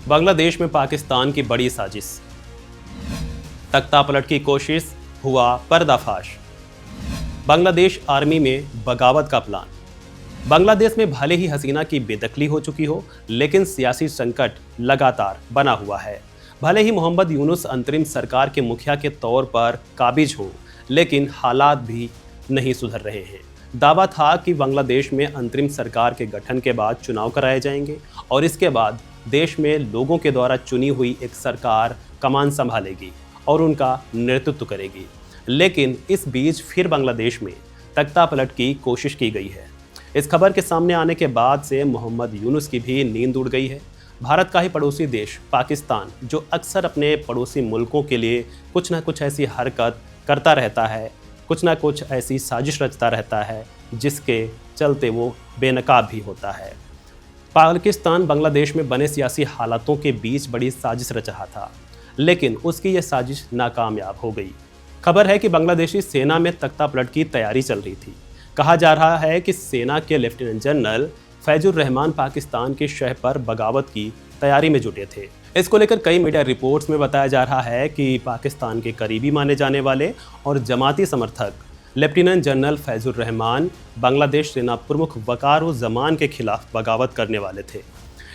बांग्लादेश में पाकिस्तान की बड़ी साजिश, तख्तापलट की कोशिश, हुआ पर्दाफाश। बांग्लादेश आर्मी में बगावत का प्लान। बांग्लादेश में भले ही हसीना की बेदखली हो चुकी हो, लेकिन सियासी संकट लगातार बना हुआ है। भले ही मोहम्मद यूनुस अंतरिम सरकार के मुखिया के तौर पर काबिज हों, लेकिन हालात भी नहीं सुधर रहे हैं। दावा था कि बांग्लादेश में अंतरिम सरकार के गठन के बाद चुनाव कराए जाएंगे और इसके बाद देश में लोगों के द्वारा चुनी हुई एक सरकार कमान संभालेगी और उनका नेतृत्व करेगी। लेकिन इस बीच फिर बांग्लादेश में तख्तापलट की कोशिश की गई है। इस खबर के सामने आने के बाद से मोहम्मद यूनुस की भी नींद उड़ गई है। भारत का ही पड़ोसी देश पाकिस्तान, जो अक्सर अपने पड़ोसी मुल्कों के लिए कुछ ना कुछ ऐसी हरकत करता रहता है, कुछ ना कुछ ऐसी साजिश रचता रहता है, जिसके चलते वो बेनकाब भी होता है। पाकिस्तान बांग्लादेश में बने सियासी हालातों के बीच बड़ी साजिश रच रहा था, लेकिन उसकी यह साजिश नाकामयाब हो गई। खबर है कि बांग्लादेशी सेना में तख्तापलट की तैयारी चल रही थी। कहा जा रहा है कि सेना के लेफ्टिनेंट जनरल फैजुर रहमान पाकिस्तान के शह पर बगावत की तैयारी में जुटे थे। इसको लेकर कई मीडिया रिपोर्ट्स में बताया जा रहा है कि पाकिस्तान के करीबी माने जाने वाले और जमाती समर्थक लेफ्टिनेंट जनरल फैजुर रहमान बांग्लादेश सेना प्रमुख वकारुज़्ज़मान के खिलाफ बगावत करने वाले थे।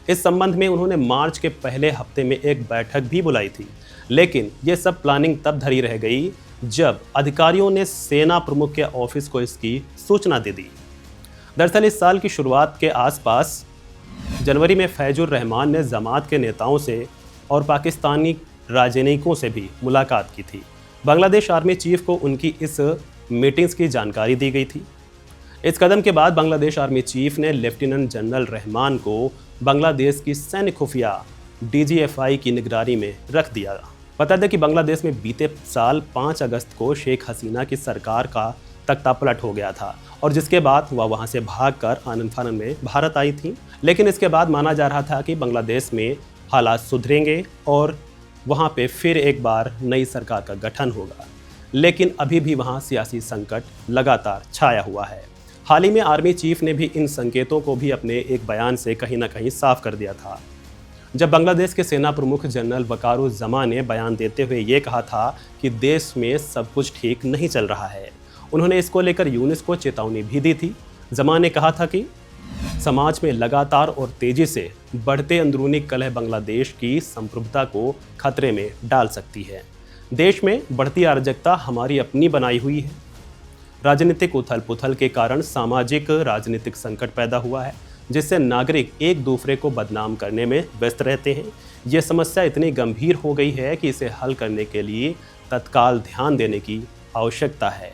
इस संबंध में उन्होंने मार्च के पहले हफ्ते में एक बैठक भी बुलाई थी, लेकिन ये सब प्लानिंग तब धरी रह गई जब अधिकारियों ने सेना प्रमुख के ऑफिस को इसकी सूचना दे दी। दरअसल इस साल की शुरुआत के आसपास जनवरी में फैजुर रहमान ने जमात के नेताओं से और पाकिस्तानी राजनयिकों से भी मुलाकात की थी। बांग्लादेश आर्मी चीफ को उनकी इस मीटिंग्स की जानकारी दी गई थी। इस कदम के बाद बांग्लादेश आर्मी चीफ ने लेफ्टिनेंट जनरल रहमान को बांग्लादेश की सैन्य खुफिया DGFI की निगरानी में रख दिया। बता दें कि बांग्लादेश में बीते साल 5 अगस्त को शेख हसीना की सरकार का तख्तापलट हो गया था और जिसके बाद वह वहां से भागकर आनन फानन में भारत आई थी। लेकिन इसके बाद माना जा रहा था कि बांग्लादेश में हालात सुधरेंगे और वहां पे फिर एक बार नई सरकार का गठन होगा। लेकिन अभी भी वहां सियासी संकट लगातार छाया हुआ है। हाल ही में आर्मी चीफ ने भी इन संकेतों को भी अपने एक बयान से कहीं ना कहीं साफ कर दिया था, जब बांग्लादेश के सेना प्रमुख जनरल वकारुज़्ज़मान ने बयान देते हुए ये कहा था कि देश में सब कुछ ठीक नहीं चल रहा है। उन्होंने इसको लेकर यूनुस को चेतावनी भी दी थी। ज़मान ने कहा था कि समाज में लगातार और तेजी से बढ़ते अंदरूनी कलह बांग्लादेश की संप्रभुता को खतरे में डाल सकती है। देश में बढ़ती अराजकता हमारी अपनी बनाई हुई है। राजनीतिक उथल पुथल के कारण सामाजिक राजनीतिक संकट पैदा हुआ है, जिससे नागरिक एक दूसरे को बदनाम करने में व्यस्त रहते हैं। ये समस्या इतनी गंभीर हो गई है कि इसे हल करने के लिए तत्काल ध्यान देने की आवश्यकता है।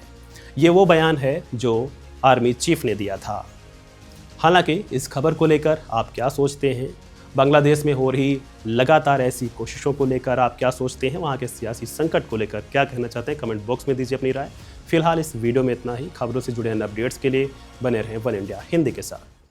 ये वो बयान है जो आर्मी चीफ ने दिया था। हालांकि इस खबर को लेकर आप क्या सोचते हैं? बांग्लादेश में हो रही लगातार ऐसी कोशिशों को लेकर आप क्या सोचते हैं? वहाँ के सियासी संकट को लेकर क्या कहना चाहते हैं? कमेंट बॉक्स में दीजिए अपनी राय। फिलहाल इस वीडियो में इतना ही। खबरों से जुड़े अन्य अपडेट्स के लिए बने रहें वन इंडिया हिंदी के साथ।